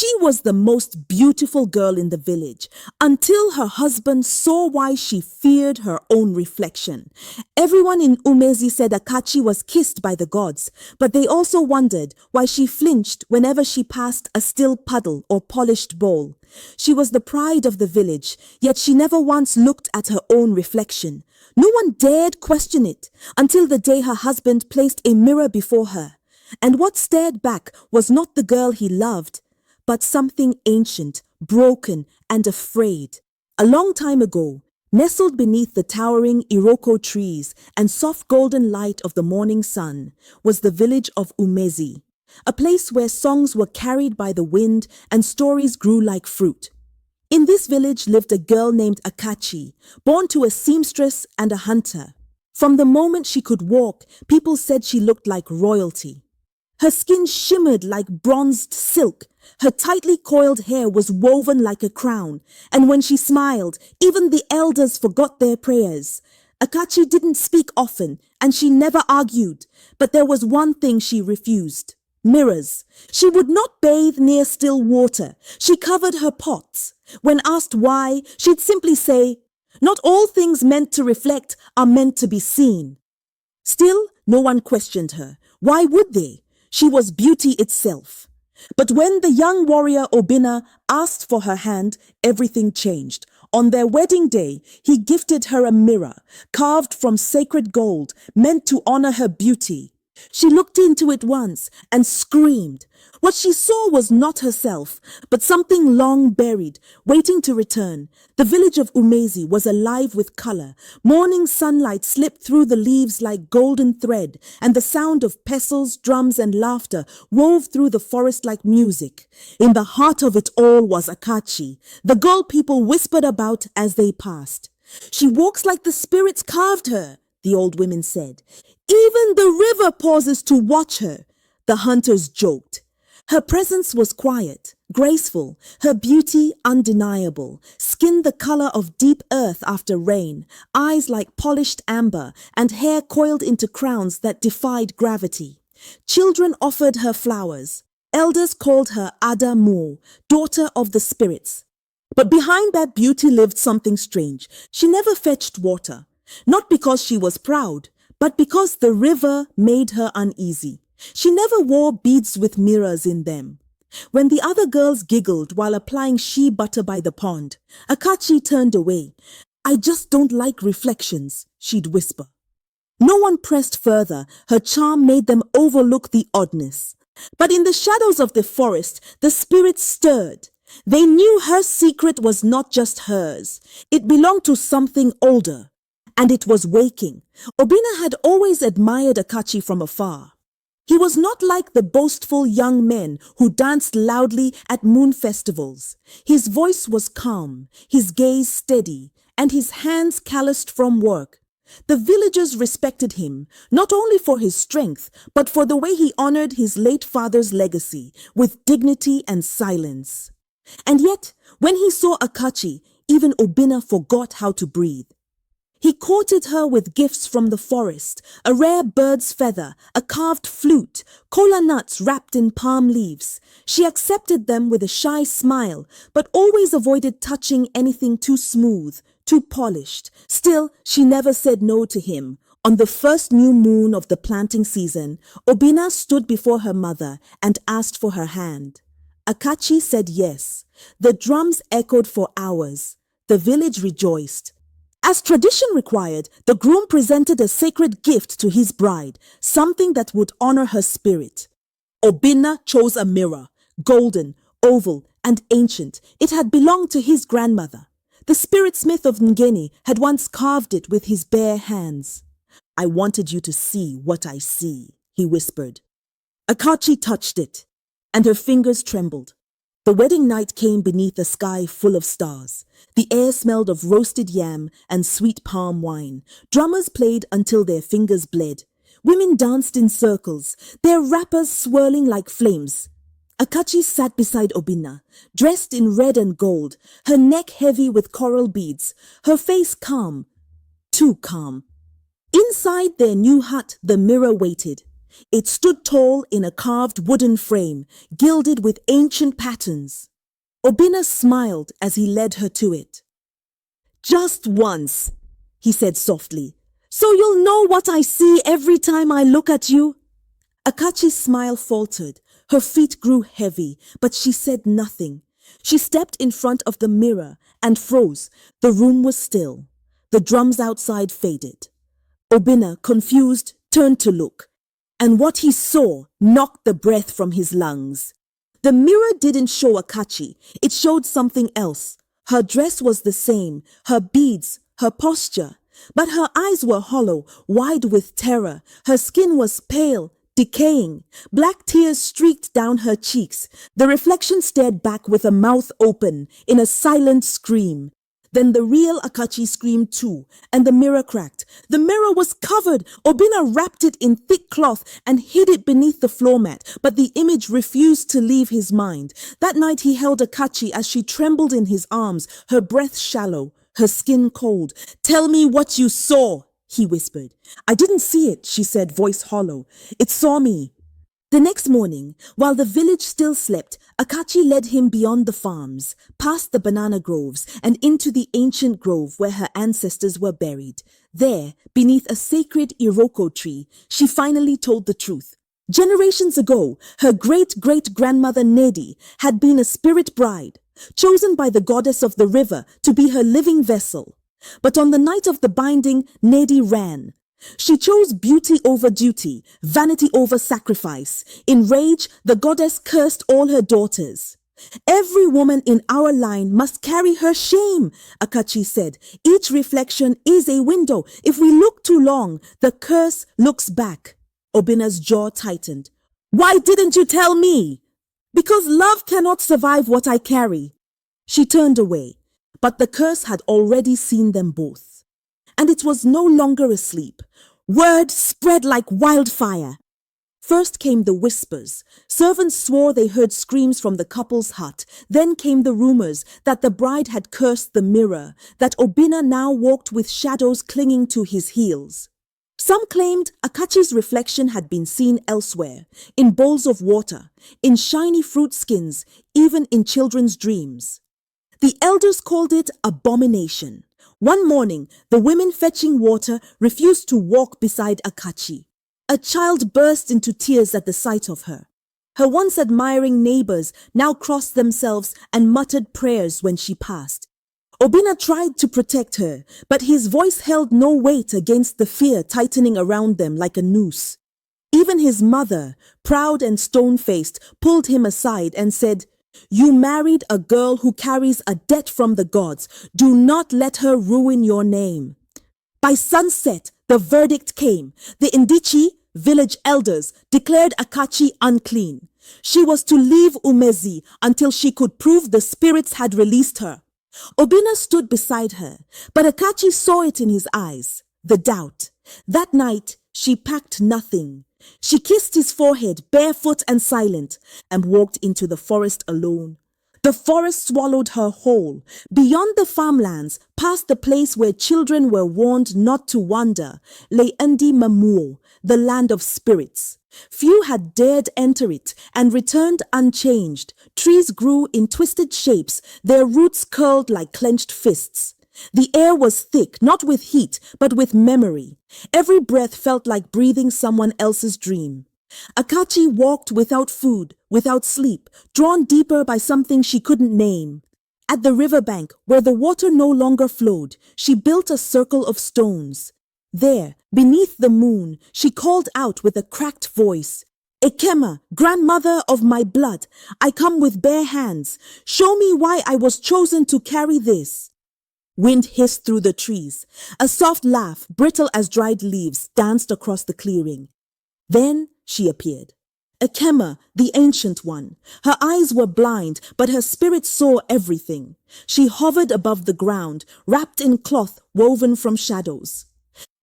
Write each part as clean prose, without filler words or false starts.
She was the most beautiful girl in the village until her husband saw why she feared her own reflection. Everyone in Umezi said Akachi was kissed by the gods, but they also wondered why she flinched whenever she passed a still puddle or polished bowl. She was the pride of the village, yet she never once looked at her own reflection. No one dared question it until the day her husband placed a mirror before her. And what stared back was not the girl he loved, but something ancient, broken, and afraid. A long time ago, nestled beneath the towering Iroko trees and soft golden light of the morning sun, was the village of Umezi, a place where songs were carried by the wind and stories grew like fruit. In this village lived a girl named Akachi, born to a seamstress and a hunter. From the moment she could walk, people said she looked like royalty. Her skin shimmered like bronzed silk, her tightly coiled hair was woven like a crown, and when she smiled, even the elders forgot their prayers. Akachi didn't speak often, and she never argued, but there was one thing she refused: mirrors. She would not bathe near still water. She covered her pots. When asked why, she'd simply say, "Not all things meant to reflect are meant to be seen." Still, no one questioned her. Why would they? She was beauty itself. But when the young warrior Obinna asked for her hand, everything changed. On their wedding day, he gifted her a mirror, carved from sacred gold, meant to honor her beauty. She looked into it once and screamed. What she saw was not herself, but something long buried, waiting to return. The village of Umezi was alive with color. Morning sunlight slipped through the leaves like golden thread, and the sound of pestles, drums, and laughter wove through the forest like music. In the heart of it all was Akachi, the girl people whispered about as they passed. "She walks like the spirits carved her," the old women said. "Even the river pauses to watch her," the hunters joked. Her presence was quiet, graceful, her beauty undeniable, skin the color of deep earth after rain, eyes like polished amber, and hair coiled into crowns that defied gravity. Children offered her flowers. Elders called her Ada Mo, daughter of the spirits. But behind that beauty lived something strange. She never fetched water, not because she was proud, but because the river made her uneasy. She never wore beads with mirrors in them. When the other girls giggled while applying shea butter by the pond, Akachi turned away. "I just don't like reflections," she'd whisper. No one pressed further. Her charm made them overlook the oddness. But in the shadows of the forest, the spirits stirred. They knew her secret was not just hers. It belonged to something older. And it was waking. Obinna had always admired Akachi from afar. He was not like the boastful young men who danced loudly at moon festivals. His voice was calm, his gaze steady, and his hands calloused from work. The villagers respected him, not only for his strength, but for the way he honored his late father's legacy, with dignity and silence. And yet, when he saw Akachi, even Obinna forgot how to breathe. He courted her with gifts from the forest, a rare bird's feather, a carved flute, kola nuts wrapped in palm leaves. She accepted them with a shy smile, but always avoided touching anything too smooth, too polished. Still, she never said no to him. On the first new moon of the planting season, Obinna stood before her mother and asked for her hand. Akachi said yes. The drums echoed for hours. The village rejoiced. As tradition required, the groom presented a sacred gift to his bride, something that would honor her spirit. Obinna chose a mirror, golden, oval, and ancient. It had belonged to his grandmother. The spirit smith of Ngeni had once carved it with his bare hands. "I wanted you to see what I see," he whispered. Akachi touched it, and her fingers trembled. The wedding night came beneath a sky full of stars. The air smelled of roasted yam and sweet palm wine. Drummers played until their fingers bled. Women danced in circles, their wrappers swirling like flames. Akachi sat beside Obinna, dressed in red and gold, her neck heavy with coral beads, her face calm, too calm. Inside their new hut, the mirror waited. It stood tall in a carved wooden frame, gilded with ancient patterns. Obinna smiled as he led her to it. "Just once," he said softly, "so you'll know what I see every time I look at you." Akachi's smile faltered. Her feet grew heavy, but she said nothing. She stepped in front of the mirror and froze. The room was still. The drums outside faded. Obinna, confused, turned to look, and what he saw knocked the breath from his lungs. The mirror didn't show Akachi. It showed something else. Her dress was the same, her beads, her posture, but her eyes were hollow, wide with terror. Her skin was pale, decaying. Black tears streaked down her cheeks. The reflection stared back with a mouth open in a silent scream. Then the real Akachi screamed too, and the mirror cracked. The mirror was covered. Obinna wrapped it in thick cloth and hid it beneath the floor mat, but the image refused to leave his mind. That night he held Akachi as she trembled in his arms, her breath shallow, her skin cold. "Tell me what you saw," he whispered. "I didn't see it," she said, voice hollow. "It saw me." The next morning, while the village still slept, Akachi led him beyond the farms, past the banana groves, and into the ancient grove where her ancestors were buried. There, beneath a sacred iroko tree, she finally told the truth. Generations ago, her great-great-grandmother Nedi had been a spirit bride, chosen by the goddess of the river to be her living vessel. But on the night of the binding, Nedi ran. She chose beauty over duty, vanity over sacrifice. In rage, the goddess cursed all her daughters. "Every woman in our line must carry her shame," Akachi said. "Each reflection is a window. If we look too long, the curse looks back." Obinna's jaw tightened. "Why didn't you tell me?" "Because love cannot survive what I carry." She turned away, but the curse had already seen them both. And it was no longer asleep. Word spread like wildfire. First came the whispers. Servants swore they heard screams from the couple's hut. Then came the rumors that the bride had cursed the mirror, that Obinna now walked with shadows clinging to his heels. Some claimed Akachi's reflection had been seen elsewhere, in bowls of water, in shiny fruit skins, even in children's dreams. The elders called it abomination. One morning, the women fetching water refused to walk beside Akachi. A child burst into tears at the sight of her. Her once admiring neighbors now crossed themselves and muttered prayers when she passed. Obinna tried to protect her, but his voice held no weight against the fear tightening around them like a noose. Even his mother, proud and stone-faced, pulled him aside and said, "You married a girl who carries a debt from the gods. Do not let her ruin your name." By sunset, the verdict came. The Indichi, village elders, declared Akachi unclean. She was to leave Umezi until she could prove the spirits had released her. Obinna stood beside her, but Akachi saw it in his eyes, the doubt. That night, she packed nothing. She kissed his forehead, barefoot and silent, and walked into the forest alone. The forest swallowed her whole. Beyond the farmlands, past the place where children were warned not to wander, lay Ndi Mamuo, the land of spirits. Few had dared enter it and returned unchanged. Trees grew in twisted shapes, their roots curled like clenched fists. The air was thick, not with heat, but with memory. Every breath felt like breathing someone else's dream. Akachi walked without food, without sleep, drawn deeper by something she couldn't name. At the riverbank, where the water no longer flowed, she built a circle of stones. There, beneath the moon, she called out with a cracked voice, "Ekema, grandmother of my blood, I come with bare hands. Show me why I was chosen to carry this." Wind hissed through the trees. A soft laugh, brittle as dried leaves, danced across the clearing. Then she appeared. Ekema, the ancient one. Her eyes were blind, but her spirit saw everything. She hovered above the ground, wrapped in cloth woven from shadows.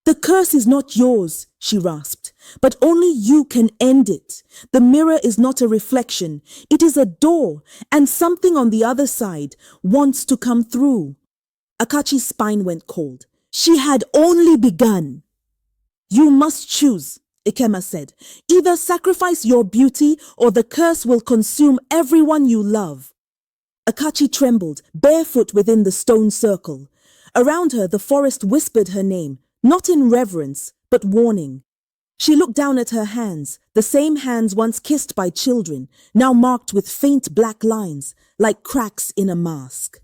"The curse is not yours," she rasped, "but only you can end it. The mirror is not a reflection. It is a door, and something on the other side wants to come through." Akachi's spine went cold. She had only begun. "You must choose," Ikema said. Either sacrifice your beauty or the curse will consume everyone you love. Akachi trembled, barefoot within the stone circle. Around her, the forest whispered her name, not in reverence, but warning. She looked down at her hands, the same hands once kissed by children, now marked with faint black lines, like cracks in a mask.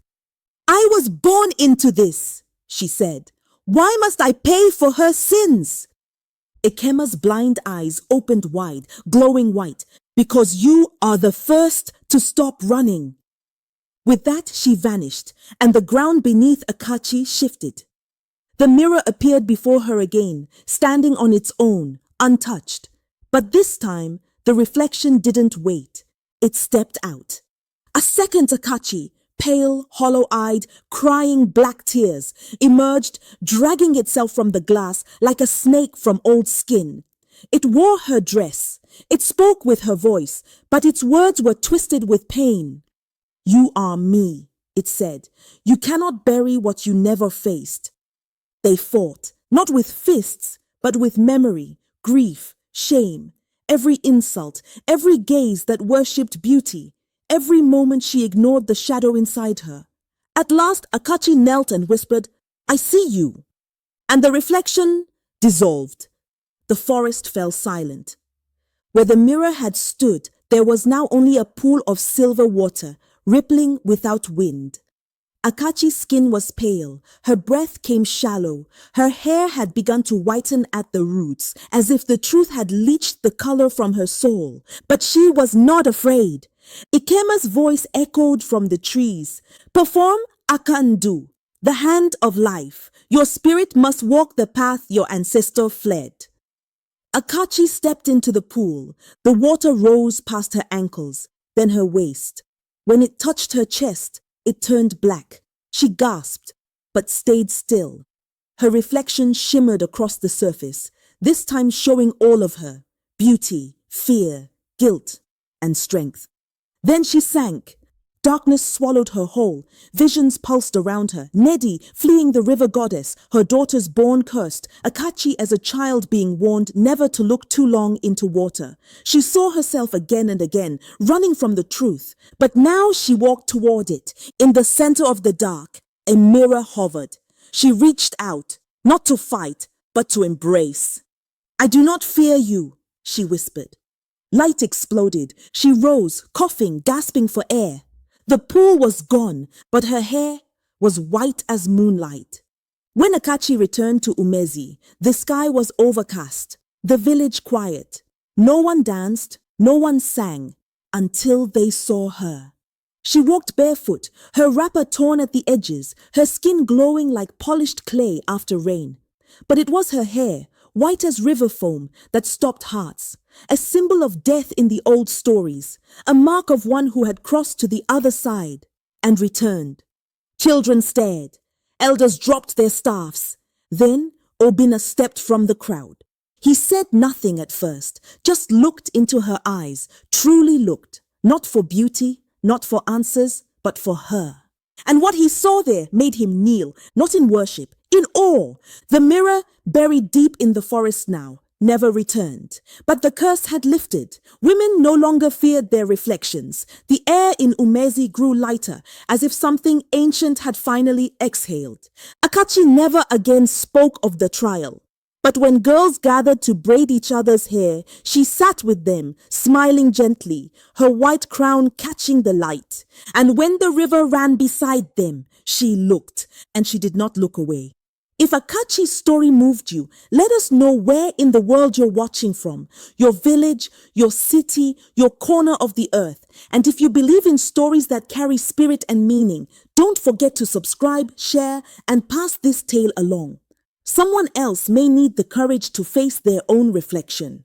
I was born into this, she said. Why must I pay for her sins? Ikema's blind eyes opened wide, glowing white, because you are the first to stop running. With that, she vanished, and the ground beneath Akachi shifted. The mirror appeared before her again, standing on its own, untouched. But this time, the reflection didn't wait. It stepped out. A second Akachi, pale, hollow-eyed, crying black tears, emerged, dragging itself from the glass like a snake from old skin. It wore her dress. It spoke with her voice, but its words were twisted with pain. You are me, it said. You cannot bury what you never faced. They fought, not with fists, but with memory, grief, shame, every insult, every gaze that worshipped beauty, every moment she ignored the shadow inside her. At last, Akachi knelt and whispered, I see you. And the reflection dissolved. The forest fell silent. Where the mirror had stood, there was now only a pool of silver water, rippling without wind. Akachi's skin was pale, her breath came shallow, her hair had begun to whiten at the roots, as if the truth had leached the color from her soul. But she was not afraid. Ikema's voice echoed from the trees. Perform Akandu, the hand of life. Your spirit must walk the path your ancestor fled. Akachi stepped into the pool. The water rose past her ankles, then her waist. When it touched her chest, it turned black. She gasped, but stayed still. Her reflection shimmered across the surface, this time showing all of her, beauty, fear, guilt, and strength. Then she sank. Darkness swallowed her whole. Visions pulsed around her. Nedi fleeing the river goddess, her daughters born cursed. Akachi as a child being warned never to look too long into water. She saw herself again and again, running from the truth. But now she walked toward it. In the center of the dark, a mirror hovered. She reached out, not to fight, but to embrace. I do not fear you, she whispered. Light exploded. She rose, coughing, gasping for air. The pool was gone, but her hair was white as moonlight. When Akachi returned to Umezi, the sky was overcast, the village quiet. No one danced, no one sang, until they saw her. She walked barefoot, her wrapper torn at the edges, her skin glowing like polished clay after rain. But it was her hair, white as river foam, that stopped hearts. A symbol of death in the old stories, a mark of one who had crossed to the other side and returned. Children stared. Elders dropped their staffs. Then Obina stepped from the crowd. He said nothing at first, just looked into her eyes, truly looked, not for beauty, not for answers, but for her. And what he saw there made him kneel, not in worship, in awe. The mirror, buried deep in the forest now, never returned. But the curse had lifted. Women no longer feared their reflections. The air in Umezi grew lighter, as if something ancient had finally exhaled. Akachi never again spoke of the trial. But when girls gathered to braid each other's hair, she sat with them, smiling gently, her white crown catching the light. And when the river ran beside them, she looked, and she did not look away. If Akachi's story moved you, let us know where in the world you're watching from, your village, your city, your corner of the earth. And if you believe in stories that carry spirit and meaning, don't forget to subscribe, share, and pass this tale along. Someone else may need the courage to face their own reflection.